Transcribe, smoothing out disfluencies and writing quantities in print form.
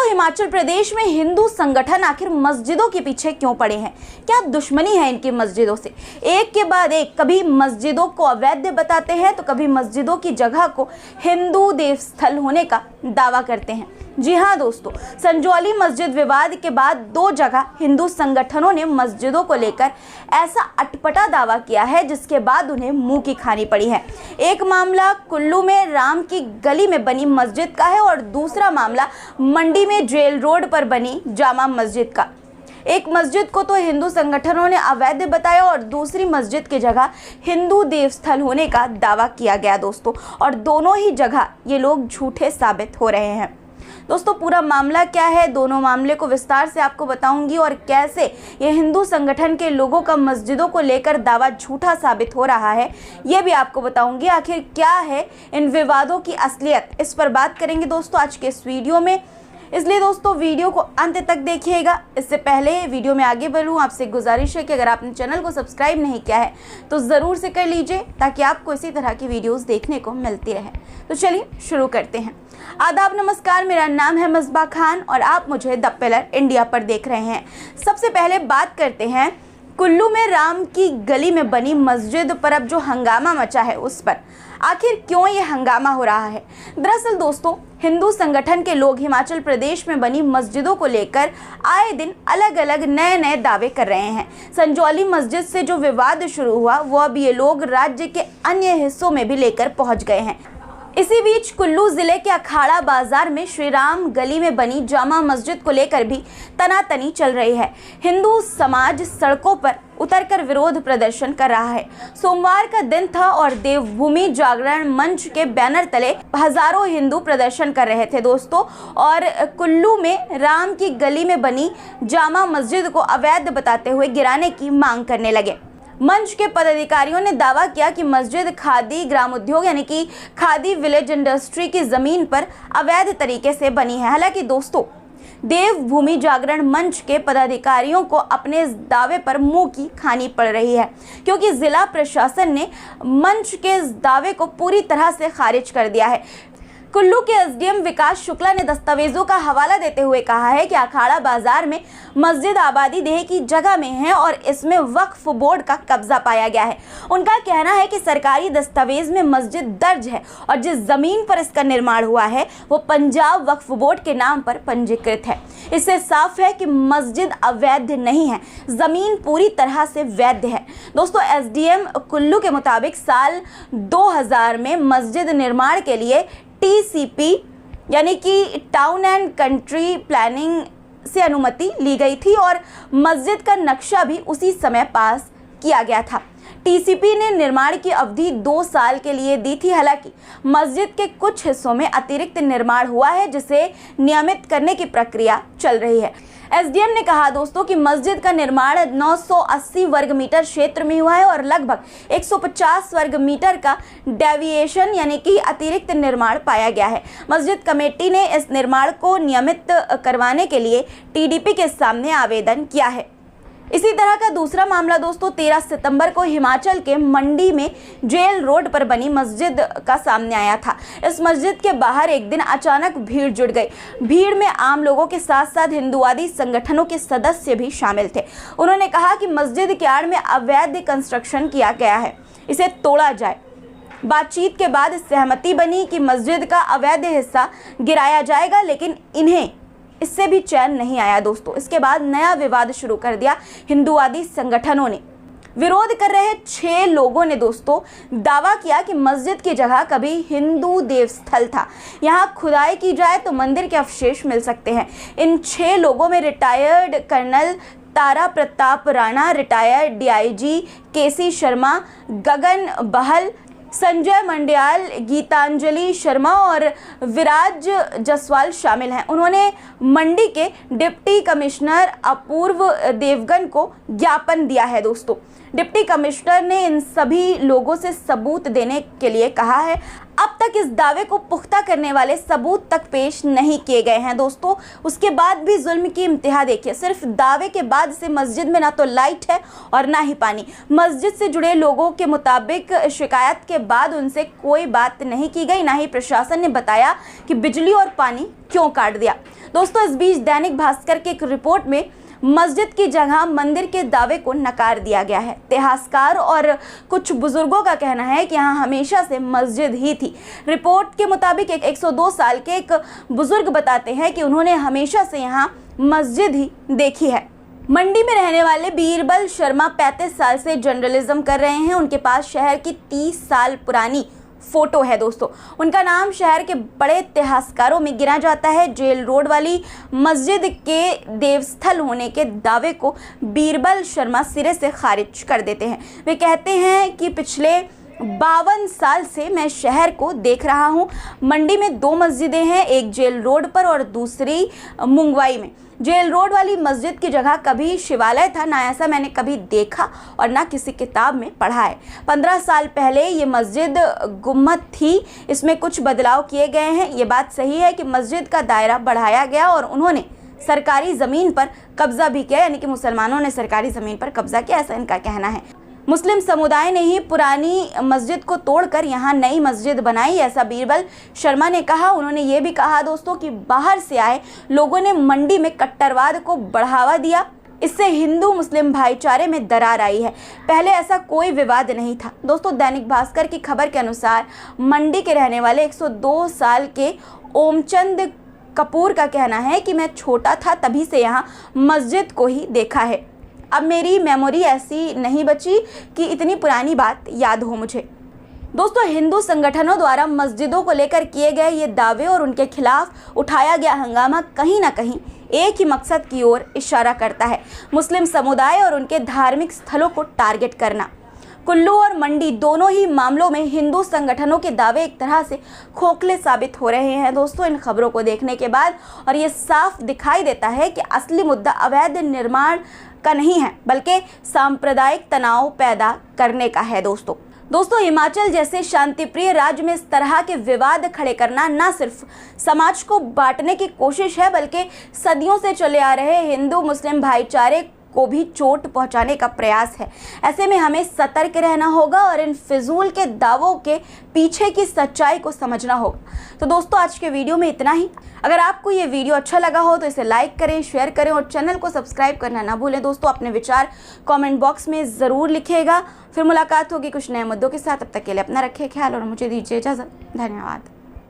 दोस्तों, हिमाचल प्रदेश में हिंदू संगठन आखिर मस्जिदों के पीछे क्यों पड़े हैं? क्या दुश्मनी है इनकी मस्जिदों से? एक के बाद एक कभी मस्जिदों को अवैध बताते हैं तो कभी मस्जिदों की जगह को हिंदू देवस्थल होने का दावा करते हैं। जी हाँ दोस्तों, संजौली मस्जिद विवाद के बाद 2 जगह हिंदू संगठनों ने मस्जिदों को लेकर ऐसा अटपटा दावा किया है जिसके बाद उन्हें मुंह की खानी पड़ी है। एक मामला कुल्लू में राम की गली में बनी मस्जिद का है और दूसरा मामला मंडी में जेल रोड पर बनी जामा मस्जिद का। एक मस्जिद को तो हिंदू संगठनों ने अवैध बताया और दूसरी मस्जिद की जगह हिंदू देवस्थल होने का दावा किया गया दोस्तों, और दोनों ही जगह ये लोग झूठे साबित हो रहे हैं। दोस्तों, पूरा मामला क्या है, दोनों मामले को विस्तार से आपको बताऊंगी और कैसे ये हिंदू संगठन के लोगों का मस्जिदों को लेकर दावा झूठा साबित हो रहा है, ये भी आपको बताऊंगी। आखिर क्या है इन विवादों की असलियत, इस पर बात करेंगे दोस्तों आज के इस वीडियो में। इसलिए दोस्तों वीडियो को अंत तक देखिएगा। इससे पहले वीडियो में आगे बढ़ूं, आपसे गुजारिश है कि अगर आपने चैनल को सब्सक्राइब नहीं किया है तो ज़रूर से कर लीजिए ताकि आपको इसी तरह की वीडियोस देखने को मिलती रहे। तो चलिए शुरू करते हैं। आदाब, नमस्कार, मेरा नाम है मस्बा खान और आप मुझे द पिलर इंडिया पर देख रहे हैं। सबसे पहले बात करते हैं कुल्लू में राम की गली में बनी मस्जिद पर अब जो हंगामा मचा है उस पर। आखिर क्यों ये हंगामा हो रहा है? दरअसल दोस्तों, हिंदू संगठन के लोग हिमाचल प्रदेश में बनी मस्जिदों को लेकर आए दिन अलग अलग नए दावे कर रहे हैं। संजौली मस्जिद से जो विवाद शुरू हुआ वो अब ये लोग राज्य के अन्य हिस्सों में भी लेकर पहुंच गए हैं। इसी बीच कुल्लू जिले के अखाड़ा बाजार में श्री राम गली में बनी जामा मस्जिद को लेकर भी तनातनी चल रही है। हिंदू समाज सड़कों पर उतरकर विरोध प्रदर्शन कर रहा है। सोमवार का दिन था और देवभूमि जागरण मंच के बैनर तले हजारों हिंदू प्रदर्शन कर रहे थे दोस्तों, और कुल्लू में राम की गली में बनी जामा मस्जिद को अवैध बताते हुए गिराने की मांग करने लगे। मंच के पदाधिकारियों ने दावा किया कि मस्जिद खादी ग्रामोद्योग यानी कि खादी विलेज इंडस्ट्री की जमीन पर अवैध तरीके से बनी है। हालांकि दोस्तों, देवभूमि जागरण मंच के पदाधिकारियों को अपने इस दावे पर मुंह की खानी पड़ रही है, क्योंकि जिला प्रशासन ने मंच के इस दावे को पूरी तरह से खारिज कर दिया है। कुल्लू के एसडीएम विकास शुक्ला ने दस्तावेजों का हवाला देते हुए कहा है कि अखाड़ा बाजार में मस्जिद आबादी देह की जगह में है और इसमें वक्फ बोर्ड का कब्जा पाया गया है। उनका कहना है कि सरकारी दस्तावेज में मस्जिद दर्ज है और जिस जमीन पर इसका निर्माण हुआ है वो पंजाब वक्फ बोर्ड के नाम पर पंजीकृत है। इससे साफ है कि मस्जिद अवैध नहीं है, जमीन पूरी तरह से वैध है। दोस्तों, एसडीएम कुल्लू के मुताबिक साल 2000 में मस्जिद निर्माण के लिए TCP यानी कि टाउन एंड कंट्री प्लानिंग से अनुमति ली गई थी और मस्जिद का नक्शा भी उसी समय पास किया गया था। TCP ने निर्माण की अवधि 2 साल के लिए दी थी। हालांकि मस्जिद के कुछ हिस्सों में अतिरिक्त निर्माण हुआ है जिसे नियमित करने की प्रक्रिया चल रही है। एसडीएम ने कहा दोस्तों कि मस्जिद का निर्माण 980 वर्ग मीटर क्षेत्र में हुआ है और लगभग 150 वर्ग मीटर का डेविएशन यानी कि अतिरिक्त निर्माण पाया गया है। मस्जिद कमेटी ने इस निर्माण को नियमित करवाने के लिए TDP के सामने आवेदन किया है। इसी तरह का दूसरा मामला दोस्तों 13 सितंबर को हिमाचल के मंडी में जेल रोड पर बनी मस्जिद का सामने आया था। इस मस्जिद के बाहर एक दिन अचानक भीड़ जुट गई। भीड़ में आम लोगों के साथ साथ हिंदुवादी संगठनों के सदस्य भी शामिल थे। उन्होंने कहा कि मस्जिद के आड़ में अवैध कंस्ट्रक्शन किया गया है, इसे तोड़ा जाए। बातचीत के बाद सहमति बनी कि मस्जिद का अवैध हिस्सा गिराया जाएगा, लेकिन इन्हें इससे भी चैन नहीं आया दोस्तों। इसके बाद नया विवाद शुरू कर दिया। हिंदुवादी संगठनों ने विरोध कर रहे 6 लोगों ने दोस्तों दावा किया कि मस्जिद की जगह कभी हिंदू देवस्थल था, यहाँ खुदाई की जाए तो मंदिर के अवशेष मिल सकते हैं। इन 6 लोगों में retired colonel Tara Pratap Rana, retired DIG KC Sharma, Gagan Bahl, Sanjay Mandiyal, Geetanjali Sharma और विराज जसवाल शामिल हैं। उन्होंने मंडी के डिप्टी कमिश्नर अपूर्व देवगन को ज्ञापन दिया है दोस्तों। डिप्टी कमिश्नर ने इन सभी लोगों से सबूत देने के लिए कहा है। अब तक इस दावे को पुख्ता करने वाले सबूत तक पेश नहीं किए गए हैं दोस्तों। उसके बाद भी जुल्म की इंतहा देखिए, सिर्फ दावे के बाद से मस्जिद में ना तो लाइट है और ना ही पानी। मस्जिद से जुड़े लोगों के मुताबिक शिकायत के बाद उनसे कोई बात नहीं की गई, ना ही प्रशासन ने बताया कि बिजली और पानी क्यों काट दिया। दोस्तों, इस बीच दैनिक भास्कर की एक रिपोर्ट में मस्जिद की जगह मंदिर के दावे को नकार दिया गया है। इतिहासकार और कुछ बुजुर्गों का कहना है कि यहाँ हमेशा से मस्जिद ही थी। रिपोर्ट के मुताबिक 102 साल के एक बुजुर्ग बताते हैं कि उन्होंने हमेशा से यहाँ मस्जिद ही देखी है। मंडी में रहने वाले बीरबल शर्मा 35 साल से जर्नलिज्म कर रहे हैं। उनके पास शहर की 30 साल पुरानी फोटो है दोस्तों। उनका नाम शहर के बड़े इतिहासकारों में गिना जाता है। जेल रोड वाली मस्जिद के देवस्थल होने के दावे को बीरबल शर्मा सिरे से खारिज कर देते हैं। वे कहते हैं कि पिछले 52 साल से मैं शहर को देख रहा हूँ। मंडी में 2 मस्जिदें हैं, एक जेल रोड पर और दूसरी मुंगवाई में। जेल रोड वाली मस्जिद की जगह कभी शिवालय था, ना ऐसा मैंने कभी देखा और ना किसी किताब में पढ़ा है। 15 साल पहले ये मस्जिद गुम्मत थी, इसमें कुछ बदलाव किए गए हैं। ये बात सही है कि मस्जिद का दायरा बढ़ाया गया और उन्होंने सरकारी ज़मीन पर कब्जा भी किया, यानी कि मुसलमानों ने सरकारी ज़मीन पर कब्जा किया, ऐसा इनका कहना है। मुस्लिम समुदाय ने ही पुरानी मस्जिद को तोड़कर यहाँ नई मस्जिद बनाई, ऐसा बीरबल शर्मा ने कहा। उन्होंने ये भी कहा दोस्तों कि बाहर से आए लोगों ने मंडी में कट्टरवाद को बढ़ावा दिया, इससे हिंदू मुस्लिम भाईचारे में दरार आई है। पहले ऐसा कोई विवाद नहीं था। दोस्तों, दैनिक भास्कर की खबर के अनुसार मंडी के रहने वाले 102 साल के ओमचंद कपूर का कहना है कि मैं छोटा था तभी से यहाँ मस्जिद को ही देखा है। अब मेरी मेमोरी ऐसी नहीं बची कि इतनी पुरानी बात याद हो मुझे। दोस्तों, हिंदू संगठनों द्वारा मस्जिदों को लेकर किए गए ये दावे और उनके खिलाफ उठाया गया हंगामा कहीं ना कहीं एक ही मकसद की ओर इशारा करता है, मुस्लिम समुदाय और उनके धार्मिक स्थलों को टारगेट करना। कुल्लू और मंडी दोनों ही मामलों में हिंदू संगठनों के दावे एक तरह से खोखले साबित हो रहे हैं दोस्तों इन खबरों को देखने के बाद। और ये साफ दिखाई देता है कि असली मुद्दा अवैध निर्माण का नहीं है, बल्कि सांप्रदायिक तनाव पैदा करने का है। दोस्तों, हिमाचल जैसे शांतिप्रिय राज्य में इस तरह के विवाद खड़े करना न सिर्फ समाज को बांटने की कोशिश है, बल्कि सदियों से चले आ रहे हिंदू मुस्लिम भाईचारे को भी चोट पहुंचाने का प्रयास है। ऐसे में हमें सतर्क रहना होगा और इन फिजूल के दावों के पीछे की सच्चाई को समझना होगा। तो दोस्तों, आज के वीडियो में इतना ही। अगर आपको ये वीडियो अच्छा लगा हो तो इसे लाइक करें, शेयर करें और चैनल को सब्सक्राइब करना ना भूलें। दोस्तों, अपने विचार कमेंट बॉक्स में ज़रूर लिखिएगा। फिर मुलाकात होगी कुछ नए मुद्दों के साथ। तब तक के लिए अपना रखिए ख्याल और मुझे दीजिए इजाज़त। धन्यवाद।